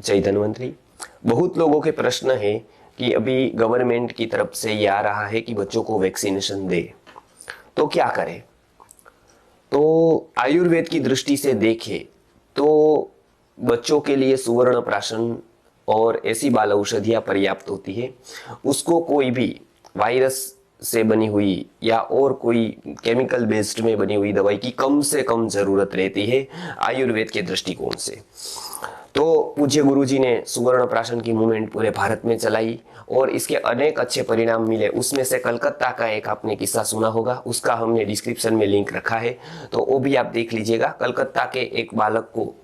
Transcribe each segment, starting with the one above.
जय धन्वंतरी। बहुत लोगों के प्रश्न है कि अभी गवर्नमेंट की तरफ से ये आ रहा है कि बच्चों को वैक्सीनेशन दे, तो क्या करें। तो आयुर्वेद की दृष्टि से देखें तो बच्चों के लिए सुवर्ण प्राशन और ऐसी बाल औषधियां पर्याप्त होती है। उसको कोई भी वायरस से बनी हुई या और कोई केमिकल बेस्ड में बनी हुई दवाई की कम से कम जरूरत रहती है आयुर्वेद के दृष्टिकोण से। तो पूज्य गुरुजी ने सुवर्ण प्राशन की मूवमेंट पूरे भारत में चलाई और इसके अनेक अच्छे परिणाम मिले। उसमें से कलकत्ता का एक आपने किस्सा सुना होगा, उसका हमने डिस्क्रिप्शन में लिंक रखा है, तो वो भी आप देख लीजिएगा। कलकत्ता के एक बालक को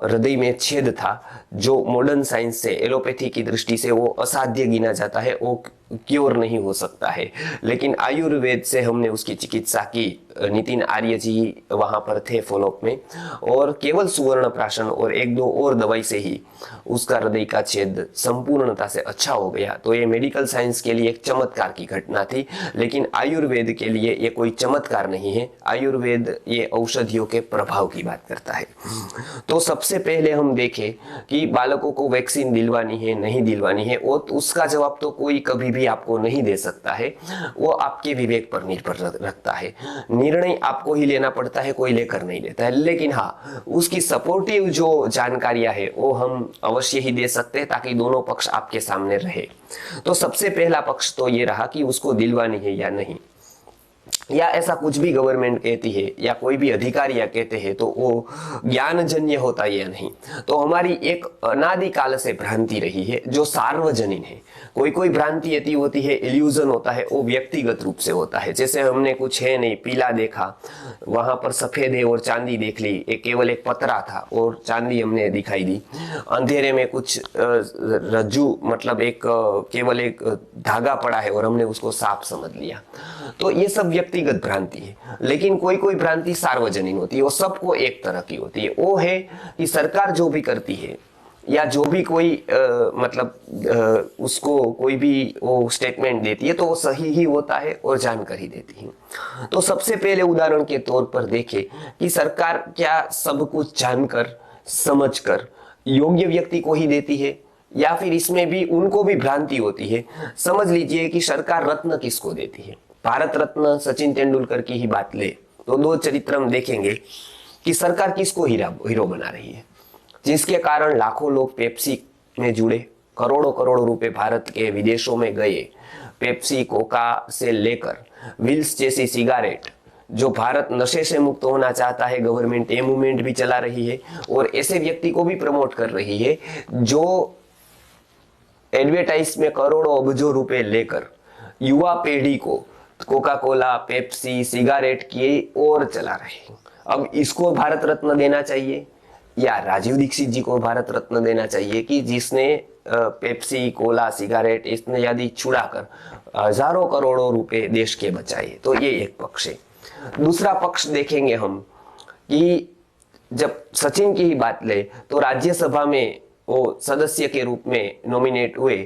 हृदय में छेद था, जो मॉडर्न साइंस से एलोपैथी की दृष्टि से वो असाध्य गिना जाता है, वो क्योर नहीं हो सकता है, लेकिन आयुर्वेद से हमने उसकी चिकित्सा की। नितिन आर्य जी वहां पर थे फॉलोअप में, और केवल सुवर्ण प्राशन और एक दो और दवाई से ही उसका हृदय का छेद संपूर्णता से अच्छा हो गया। तो ये मेडिकल साइंस के लिए एक चमत्कार की घटना थी, लेकिन आयुर्वेद के लिए ये कोई चमत्कार नहीं है। आयुर्वेद ये औषधियों के प्रभाव की बात करता है। तो सबसे पहले हम देखें कि बालकों को वैक्सीन दिलवानी है नहीं दिलवानी है, और उसका जवाब तो कोई कभी भी आपको नहीं दे सकता है, वो आपके विवेक पर निर्भर रखता है। निर्णय आपको ही लेना पड़ता है, कोई लेकर नहीं लेता है। लेकिन हाँ, उसकी सपोर्टिव जो जानकारियां है वो हम अवश्य ही दे सकते हैं, ताकि दोनों पक्ष आपके सामने रहे। तो सबसे पहला पक्ष तो ये रहा कि उसको दिलवानी है या नहीं, या ऐसा कुछ भी गवर्नमेंट कहती है या कोई भी अधिकारियां कहते हैं तो वो ज्ञानजन्य होता है या नहीं। तो हमारी एक अनादिकाल से भ्रांति रही है जो सार्वजनीन है। कोई कोई भ्रांति ऐसी होती है, इल्यूजन होता है, वो व्यक्तिगत रूप से होता है। जैसे हमने कुछ है नहीं, पीला देखा, वहां पर सफेद है और चांदी देख ली, एक केवल एक पतरा था और चांदी हमने दिखाई दी। अंधेरे में कुछ रज्जू मतलब एक केवल एक धागा पड़ा है और हमने उसको सांप समझ लिया। तो ये सब व्यक्तिगत भ्रांति है। लेकिन कोई कोई भ्रांति सार्वजनिक होती है, वो सबको एक तरह की होती है। वो है कि सरकार जो भी करती है या जो भी कोई उसको कोई भी वो स्टेटमेंट देती है तो वो सही ही होता है और जानकारी देती है। तो सबसे पहले उदाहरण के तौर पर देखें कि सरकार क्या सब कुछ जानकर समझकर योग्य व्यक्ति को ही देती है, या फिर इसमें भी उनको भी भ्रांति होती है। समझ लीजिए कि सरकार रत्न किसको देती है। भारत रत्न सचिन तेंदुलकर की ही बात ले तो दो चरित्र हम देखेंगे कि सरकार किसको हीरो बना रही है, जिसके कारण लाखों लोग पेप्सी में जुड़े, करोड़ों करोड़ों रुपए भारत के विदेशों में गए। पेप्सी, कोका से लेकर विल्स जैसी सिगारेट, जो भारत नशे से मुक्त होना चाहता है, गवर्नमेंट ये मूवमेंट भी चला रही है और ऐसे व्यक्ति को भी प्रमोट कर रही है जो एडवर्टाइज में करोड़ों अबजों रुपए लेकर युवा पीढ़ी को कोका कोला, पेप्सी, सिगारेट की ओर चला रहे। अब इसको भारत रत्न देना चाहिए या राजीव दीक्षित जी को भारत रत्न देना चाहिए कि जिसने पेप्सी, कोला, सिगारेट इत्यादि छुड़ाकर हजारों करोड़ों रुपए देश के बचाए। तो ये एक पक्ष है। दूसरा पक्ष देखेंगे हम कि जब सचिन की ही बात ले तो राज्यसभा में वो सदस्य के रूप में नॉमिनेट हुए,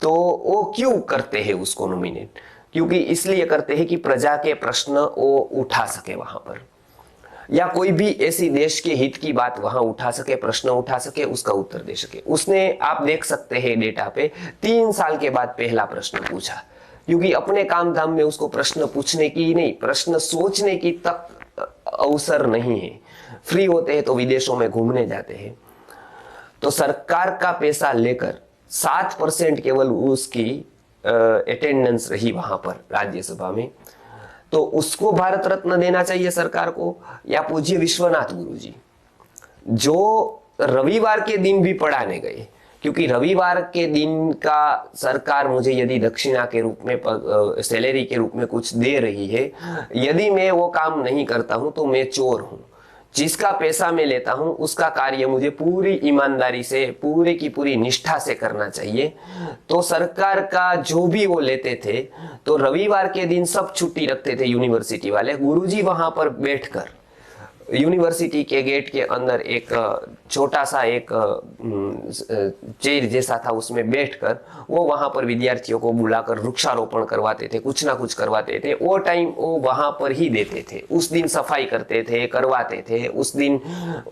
तो वो क्यों करते हैं उसको नॉमिनेट? क्योंकि इसलिए करते हैं कि प्रजा के प्रश्न वो उठा सके वहां पर, या कोई भी ऐसी देश के हित की बात वहां उठा सके, प्रश्न उठा सके, उसका उत्तर दे सके। उसने, आप देख सकते हैं डेटा पे, 3 साल के बाद पहला प्रश्न पूछा, क्योंकि अपने काम धाम में उसको प्रश्न पूछने की नहीं, प्रश्न सोचने की तक अवसर नहीं है। फ्री होते हैं तो विदेशों में घूमने जाते हैं। तो सरकार का पैसा लेकर 7% केवल उसकी अटेंडेंस रही वहां पर राज्यसभा में, तो उसको भारत रत्न देना चाहिए सरकार को, या पूज्य विश्वनाथ गुरु जी जो रविवार के दिन भी पढ़ाने गए। क्योंकि रविवार के दिन का सरकार मुझे यदि दक्षिणा के रूप में, सैलरी के रूप में कुछ दे रही है, यदि मैं वो काम नहीं करता हूं तो मैं चोर हूं। जिसका पैसा मैं लेता हूं उसका कार्य मुझे पूरी ईमानदारी से, पूरे की पूरी निष्ठा से करना चाहिए। तो सरकार का जो भी वो लेते थे, तो रविवार के दिन सब छुट्टी रखते थे यूनिवर्सिटी वाले। गुरुजी वहां पर बैठकर यूनिवर्सिटी के गेट के अंदर एक छोटा सा एक चेयर जैसा था, उसमें बैठकर वो वहां पर विद्यार्थियों को बुलाकर वृक्षारोपण करवाते थे, कुछ ना कुछ करवाते थे। वो टाइम वो वहां पर ही देते थे। उस दिन सफाई करते थे, करवाते थे, उस दिन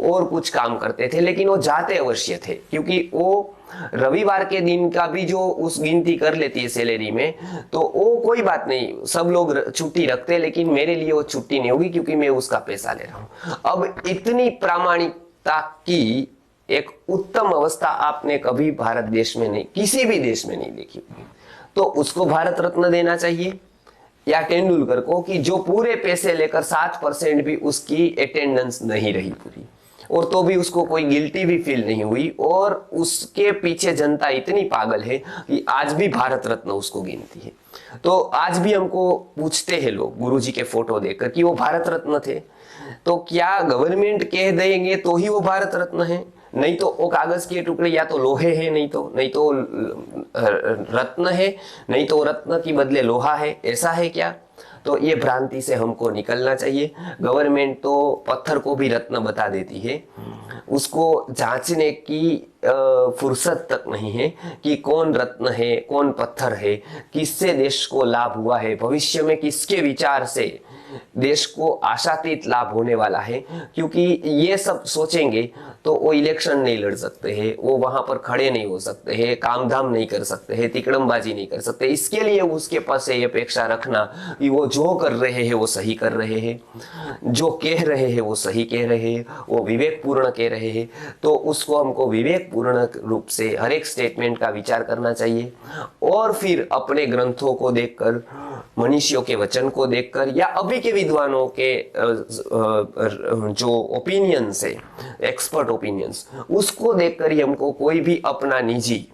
और कुछ काम करते थे, लेकिन वो जाते अवश्य थे, क्योंकि वो रविवार के दिन का भी जो उस गिनती कर लेती है सैलरी में, तो वो कोई बात नहीं, सब लोग छुट्टी रखते, लेकिन मेरे लिए वो छुट्टी नहीं होगी क्योंकि मैं उसका पैसा ले रहा हूं। अब इतनी प्रामाणिकता की एक उत्तम अवस्था आपने कभी भारत देश में नहीं, किसी भी देश में नहीं देखी। तो उसको भारत रत्न देना चाहिए, या तेंदुलकर को कि जो पूरे पैसे लेकर 7% भी उसकी अटेंडेंस नहीं रही पूरी, और तो भी उसको कोई गिल्टी भी फील नहीं हुई, और उसके पीछे जनता इतनी पागल है कि आज भी भारत रत्न उसको गिनती है। तो आज भी हमको पूछते हैं लोग गुरुजी के फोटो देखकर कि वो भारत रत्न थे, तो क्या गवर्नमेंट कह देंगे तो ही वो भारत रत्न है? नहीं तो वो कागज के टुकड़े या तो लोहे हैं, नहीं तो रत्न है, नहीं तो रत्न की बदले लोहा है, ऐसा है क्या? तो ये भ्रांति से हमको निकलना चाहिए। गवर्नमेंट तो पत्थर को भी रत्न बता देती है, उसको जांचने की फुर्सत तक नहीं है कि कौन रत्न है, कौन पत्थर है, किससे देश को लाभ हुआ है, भविष्य में किसके विचार से देश को आशातीत लाभ होने वाला है। क्योंकि ये सब सोचेंगे तो वो इलेक्शन नहीं लड़ सकते हैं, वो वहां पर खड़े नहीं हो सकते हैं, काम धाम नहीं कर सकते हैं, तिकड़मबाजी नहीं कर सकते। इसके लिए उसके पास ये अपेक्षा रखना कि वो जो कर रहे हैं वो सही कर रहे हैं, जो कह रहे हैं वो सही कह रहे हैं, वो विवेकपूर्ण कह रहे हैं, तो उसको हमको विवेकपूर्ण रूप से हर एक स्टेटमेंट का विचार करना चाहिए। और फिर अपने ग्रंथों को देखकर, मनीषियों के वचन को देखकर, या अभी के विद्वानों के जो ओपिनियंस है, एक्सपर्ट ओपिनियंस, उसको देखकर ही हमको कोई भी अपना निजी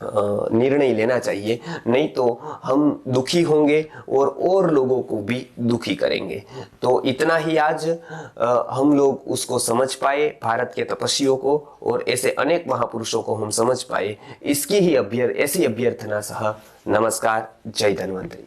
निर्णय लेना चाहिए। नहीं तो हम दुखी होंगे और लोगों को भी दुखी करेंगे। तो इतना ही आज हम लोग उसको समझ पाए, भारत के तपस्वियों को और ऐसे अनेक महापुरुषों को हम समझ पाए। इसकी ही ऐसी अभ्यर्थना सह नमस्कार। जय धन्वंतरी।